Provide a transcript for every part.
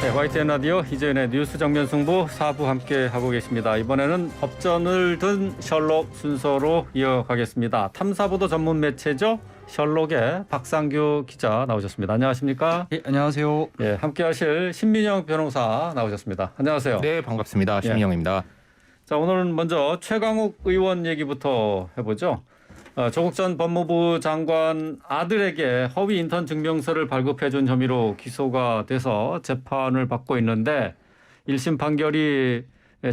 네, YTN 라디오 이재현의 뉴스 정면 승부 4부 함께 하고 계십니다. 이번에는 법전을 든 셜록 순서로 이어가겠습니다. 탐사보도 전문 매체죠. 셜록의 박상규 기자 나오셨습니다. 안녕하십니까? 예, 안녕하세요. 예, 함께하실 신민영 변호사 나오셨습니다. 안녕하세요. 네, 반갑습니다. 신민영입니다. 자, 오늘은 먼저 최강욱 의원 얘기부터 해보죠. 조국 전 법무부 장관 아들에게 허위 인턴 증명서를 발급해준 혐의로 기소가 돼서 재판을 받고 있는데 1심 판결이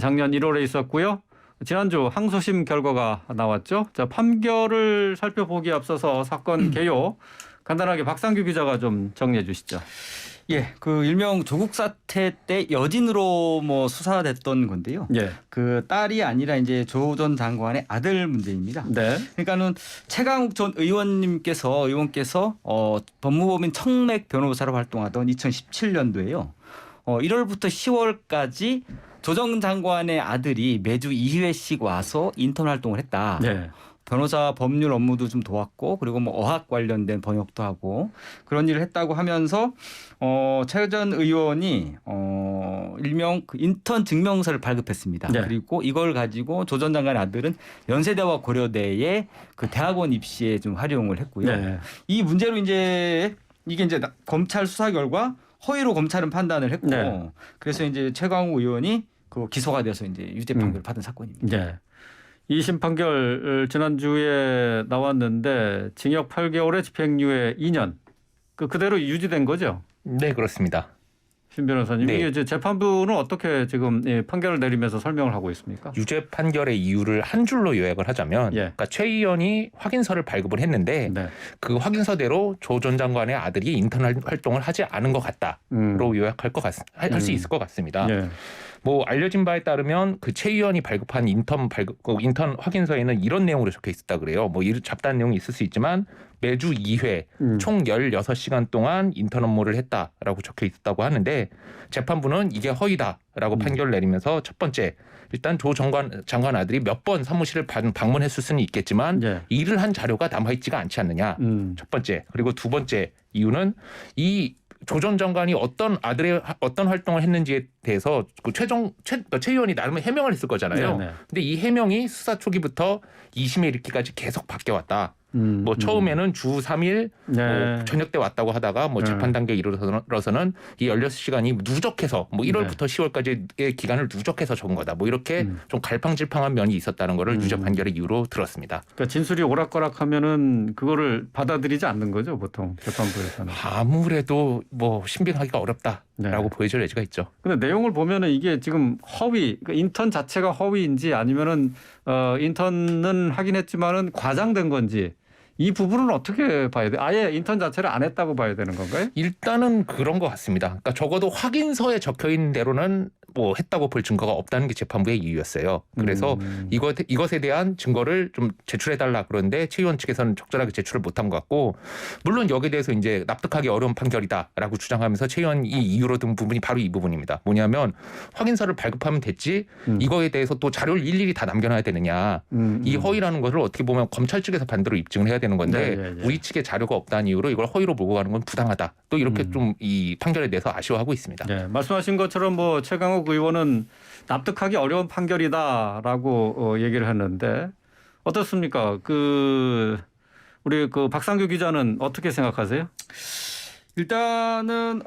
작년 1월에 있었고요. 지난주 항소심 결과가 나왔죠. 자, 판결을 살펴보기에 앞서서 사건 개요 간단하게 박상규 기자가 좀 정리해 주시죠. 예, 그 일명 조국 사태 때 여진으로 뭐 수사됐던 건데요. 예. 그 딸이 아니라 이제 조 전 장관의 아들 문제입니다. 네. 그러니까는 최강욱 전 의원께서 법무법인 청맥 변호사로 활동하던 2017년도에요. 1월부터 10월까지 조 전 장관의 아들이 매주 2회씩 와서 인턴 활동을 했다. 네. 변호사 법률 업무도 좀 도왔고 그리고 뭐 어학 관련된 번역도 하고 그런 일을 했다고 하면서 최 전 의원이 일명 그 인턴 증명서를 발급했습니다. 네. 그리고 이걸 가지고 조 전 장관의 아들은 연세대와 고려대의 그 대학원 입시에 좀 활용을 했고요. 네. 이 문제로 이제 이게 이제 검찰 수사 결과 허위로 검찰은 판단을 했고 네. 그래서 이제 최강욱 의원이 그 기소가 돼서 이제 유죄 판결을 받은 사건입니다. 네. 2심 판결 지난주에 나왔는데 징역 8개월에 집행유예 2년 그대로 유지된 거죠? 네, 그렇습니다. 신 변호사님, 네. 이게 이제 재판부는 어떻게 지금 판결을 내리면서 설명을 하고 있습니까? 유죄 판결의 이유를 한 줄로 요약을 하자면 예. 그러니까 최 의원이 확인서를 발급을 했는데 네. 그 확인서대로 조 전 장관의 아들이 인턴 활동을 하지 않은 것 같다로 요약할 할 수 있을 것 같습니다. 예. 뭐 알려진 바에 따르면 그 최 의원이 발급한 인턴 확인서에는 이런 내용으로 적혀 있었다 그래요. 뭐 잡다한 내용이 있을 수 있지만 매주 2회 총 16시간 동안 인턴 업무를 했다라고 적혀 있었다고 하는데 재판부는 이게 허위다라고 판결을 내리면서 첫 번째 일단 조 장관 아들이 몇 번 사무실을 방문했을 수는 있겠지만 예. 일을 한 자료가 남아있지가 않지 않느냐. 첫 번째. 그리고 두 번째 이유는 이 조 전 장관이 어떤 아들의 어떤 활동을 했는지에 대해서 그 최 의원이 나름의 해명을 했을 거잖아요. 네네. 근데 이 해명이 수사 초기부터 2심에 이르기까지 계속 바뀌어왔다. 뭐 처음에는 주 3일 네. 뭐 저녁 때 왔다고 하다가 뭐 재판 단계에 이르러서는 이 16시간이 누적해서 뭐 1월부터 10월까지의 기간을 누적해서 적은 거다. 뭐 이렇게 좀 갈팡질팡한 면이 있었다는 거를 유죄 판결의 이유로 들었습니다. 그러니까 진술이 오락가락하면은 그거를 받아들이지 않는 거죠, 보통 재판부에서는. 아무래도 뭐 신빙하기가 어렵다라고 네. 보여질 여지가 있죠. 근데 내용을 보면은 이게 지금 허위, 그러니까 인턴 자체가 허위인지 아니면은 인턴은 하긴 했지만은 과장된 건지 이 부분은 어떻게 봐야 돼? 아예 인턴 자체를 안 했다고 봐야 되는 건가요? 일단은 그런 것 같습니다. 그러니까 적어도 확인서에 적혀 있는 대로는 뭐 했다고 볼 증거가 없다는 게 재판부의 이유였어요. 그래서 이것에 대한 증거를 좀 제출해달라 그런데 최 의원 측에서는 적절하게 제출을 못한 것 같고 물론 여기에 대해서 이제 납득하기 어려운 판결이다라고 주장하면서 최 의원이 이유로 든 부분이 바로 이 부분입니다. 뭐냐면 확인서를 발급하면 됐지 이거에 대해서 또 자료를 일일이 다 남겨놔야 되느냐. 이 허위라는 것을 어떻게 보면 검찰 측에서 반대로 입증을 해야 되는 건데 네. 우리 측에 자료가 없다는 이유로 이걸 허위로 몰고 가는 건 부당하다. 또 이렇게 좀 이 판결에 대해서 아쉬워하고 있습니다. 네, 말씀하신 것처럼 뭐 최강욱 의원은 납득하기 어려운 판결이다라고 얘기를 했는데 어떻습니까? 우리 박상규 기자는 어떻게 생각하세요? 일단은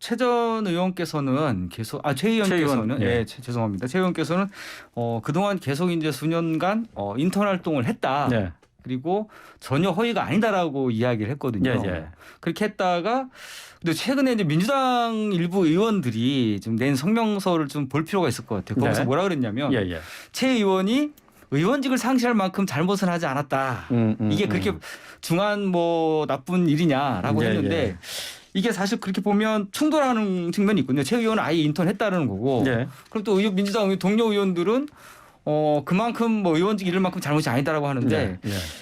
최 전 의원께서는 계속 최 의원께서는 죄송합니다. 최 의원께서는 그동안 계속 이제 수년간 인턴 활동을 했다. 네. 그리고 전혀 허위가 아니다라고 이야기를 했거든요. 예. 그렇게 했다가 근데 최근에 이제 민주당 일부 의원들이 좀 낸 성명서를 좀 볼 필요가 있을 것 같아요. 거기서 네. 뭐라 그랬냐면 예. 최 의원이 의원직을 상실할 만큼 잘못은 하지 않았다. 이게 그렇게 중한 뭐 나쁜 일이냐라고 했는데 이게 사실 그렇게 보면 충돌하는 측면이 있거든요. 최 의원은 아예 인턴했다는 거고 그리고 또 민주당 동료 의원들은 그만큼 뭐 의원직 이럴 만큼 잘못이 아니다라고 하는데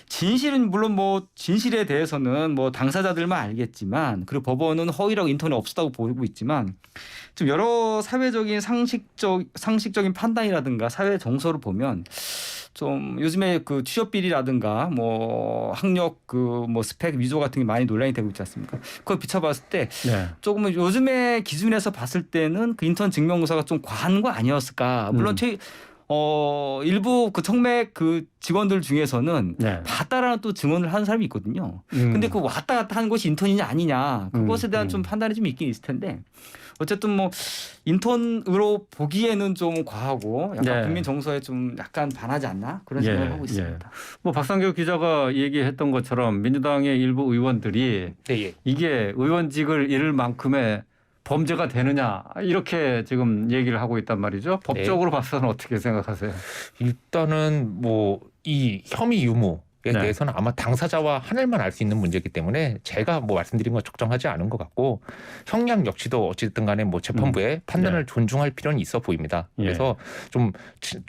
진실은 물론 뭐 진실에 대해서는 뭐 당사자들만 알겠지만 그리고 법원은 허위라고 인턴에 없었다고 보고 있지만 좀 여러 사회적인 상식적인 판단이라든가 사회 정서를 보면 좀 요즘에 그 취업 비리라든가 뭐 학력 그 뭐 스펙 위조 같은 게 많이 논란이 되고 있지 않습니까? 그걸 비춰봤을 때 네. 조금은 요즘의 기준에서 봤을 때는 그 인턴 증명서가 좀 과한 거 아니었을까? 물론 일부 그 청맥 그 직원들 중에서는 네. 봤다라는 또 증언을 하는 사람이 있거든요. 근데 그 왔다 갔다 하는 것이 인턴이냐 아니냐 그것에 대한 좀 판단이 좀 있긴 있을 텐데 어쨌든 뭐 인턴으로 보기에는 좀 과하고 약간 네. 국민 정서에 좀 약간 반하지 않나 그런 생각을 하고 있습니다. 뭐 박상규 기자가 얘기했던 것처럼 민주당의 일부 의원들이 네, 예. 이게 의원직을 잃을 만큼의 범죄가 되느냐 이렇게 지금 얘기를 하고 있단 말이죠. 법적으로 봐서는 어떻게 생각하세요? 일단은 뭐 이 혐의 유무에 네. 대해서는 아마 당사자와 하늘만 알 수 있는 문제이기 때문에 제가 뭐 말씀드린 건 적정하지 않은 것 같고 형량 역시도 어쨌든 간에 뭐 재판부의 판단을 존중할 필요는 있어 보입니다. 그래서 좀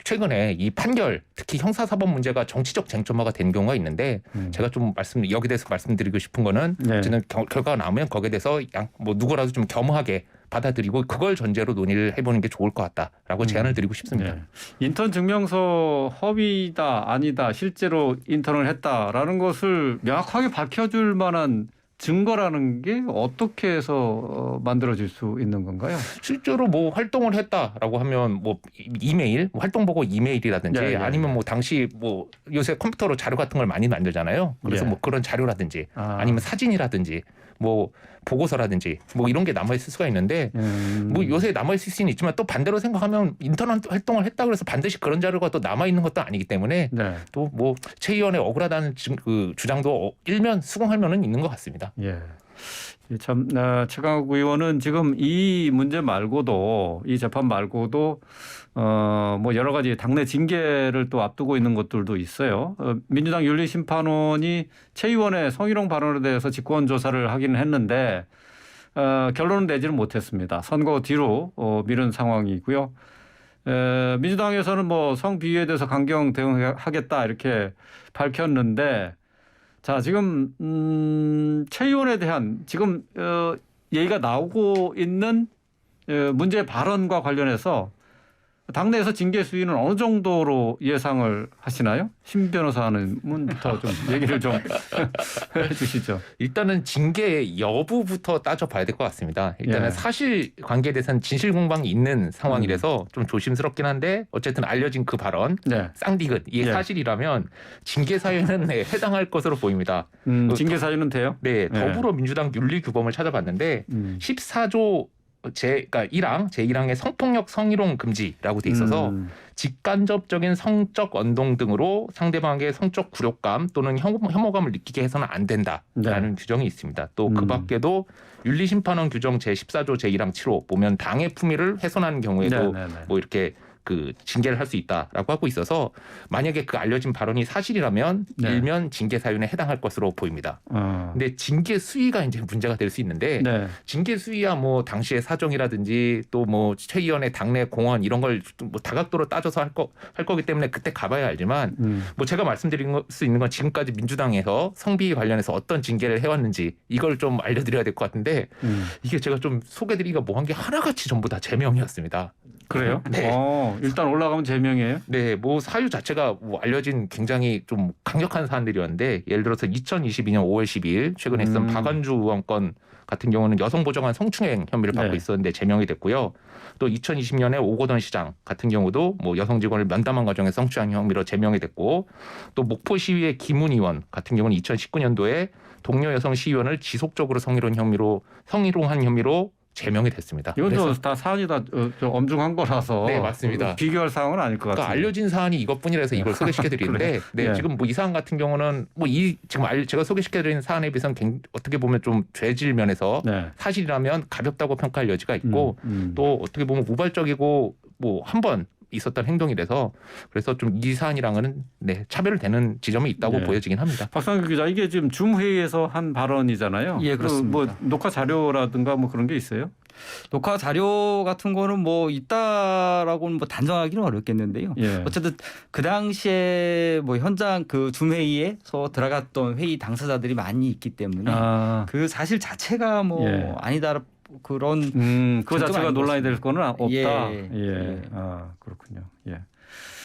최근에 이 판결 특히 형사사법 문제가 정치적 쟁점화가 된 경우가 있는데 제가 좀 여기 대해서 말씀드리고 싶은 거는 어쨌든 결과가 나오면 거기에 대해서 뭐 누구라도 좀 겸허하게 받아들이고 그걸 전제로 논의를 해보는 게 좋을 것 같다라고 제안을 드리고 싶습니다. 네. 인턴 증명서 허위다 아니다 실제로 인턴을 했다라는 것을 명확하게 밝혀줄 만한 증거라는 게 어떻게 해서 만들어질 수 있는 건가요? 실제로 뭐 활동을 했다라고 하면 뭐 이메일, 활동 보고 이메일이라든지 아니면 뭐 당시 뭐 요새 컴퓨터로 자료 같은 걸 많이 만들잖아요. 그래서 뭐 그런 자료라든지 아니면 사진이라든지 뭐 보고서라든지 뭐 이런 게 남아있을 수가 있는데 뭐 요새 남아있을 수는 있지만 또 반대로 생각하면 인턴 활동을 했다 그래서 반드시 그런 자료가 또 남아있는 것도 아니기 때문에 또 뭐 최 의원의 억울하다는 그 주장도 일면 수긍할 면은 있는 것 같습니다. 예. 참 최강욱 의원은 지금 이 문제 말고도 이 재판 말고도 뭐 여러 가지 당내 징계를 또 앞두고 있는 것들도 있어요. 민주당 윤리심판원이 최 의원의 성희롱 발언에 대해서 직권 조사를 하기는 했는데 결론은 내지는 못했습니다. 선거 뒤로 미룬 상황이고요. 민주당에서는 뭐 성비위에 대해서 강경 대응하겠다 이렇게 밝혔는데 자 지금 최 의원에 대한 지금 얘기가 나오고 있는 문제 발언과 관련해서 당내에서 징계 수위는 어느 정도로 예상을 하시나요? 심 변호사는부터 좀 얘기를 좀 해주시죠. 일단은 징계 여부부터 따져봐야 될 것 같습니다. 일단은 사실관계에 대해서는 진실공방이 있는 상황이라서 좀 조심스럽긴 한데 어쨌든 알려진 그 발언 쌍디귿 이게 사실이라면 징계 사유는 해당할 것으로 보입니다. 징계 사유는 돼요? 네, 더불어민주당 윤리규범을 찾아봤는데 14조 그러니까 1항 제1항의 성폭력 성희롱 금지라고 돼 있어서 직간접적인 성적 언동 등으로 상대방에게 성적 굴욕감 또는 혐오감을 느끼게 해서는 안 된다라는 규정이 있습니다. 또 그 밖에도 윤리심판원 규정 제14조 제1항 7호 보면 당의 품위를 훼손하는 경우에도 뭐 이렇게 그 징계를 할 수 있다라고 하고 있어서 만약에 그 알려진 발언이 사실이라면 일면 징계 사유에 해당할 것으로 보입니다. 근데 징계 수위가 이제 문제가 될 수 있는데 징계 수위야 뭐 당시의 사정이라든지 또 뭐 최 의원의 당내 공헌 이런 걸 뭐 다각도로 따져서 할 거기 때문에 그때 가봐야 알지만 뭐 제가 말씀드릴 수 있는 건 지금까지 민주당에서 성비위 관련해서 어떤 징계를 해왔는지 이걸 좀 알려드려야 될 것 같은데 이게 제가 좀 소개드리기가 뭐한 게 하나같이 전부 다 제명이었습니다. 그래요? 네. 일단 올라가면 제명이에요? 네, 뭐 사유 자체가 뭐 알려진 굉장히 좀 강력한 사안들이었는데 예를 들어서 2022년 5월 12일 최근에 있었던 박완주 의원 건 같은 경우는 여성 보좌관 성추행 혐의를 받고 있었는데 제명이 됐고요. 또 2020년에 오거돈 시장 같은 경우도 뭐 여성 직원을 면담한 과정에서 성추행 혐의로 제명이 됐고 또 목포 시의회 김훈 의원 같은 경우는 2019년도에 동료 여성 시의원을 지속적으로 성희롱한 혐의로 제명이 됐습니다. 이건 다 사안이 다 엄중한 거라서 네, 맞습니다. 비교할 사항은 아닐 것 같습니다. 그러니까 알려진 사안이 이것뿐이라서 이걸 소개시켜드리는데 지금 뭐 이 사안 같은 경우는 뭐 지금 제가 소개시켜드린 사안에 비해서는 어떻게 보면 좀 죄질 면에서 사실이라면 가볍다고 평가할 여지가 있고 또 어떻게 보면 우발적이고 뭐 한 번 있었던 행동이라서 그래서 좀 이 사안이랑은 차별되는 지점이 있다고 보여지긴 합니다. 박상규 기자, 이게 지금 줌 회의에서 한 발언이잖아요. 예, 그렇습니다. 뭐 녹화 자료라든가 뭐 그런 게 있어요? 녹화 자료 같은 거는 뭐 있다라고는 뭐 단정하기는 어렵겠는데요. 어쨌든 그 당시에 뭐 현장 그 줌 회의에서 들어갔던 회의 당사자들이 많이 있기 때문에 그 사실 자체가 뭐 아니다. 그런 그 자체가 논란이 될 거는 없다. 그렇군요. 그렇군요.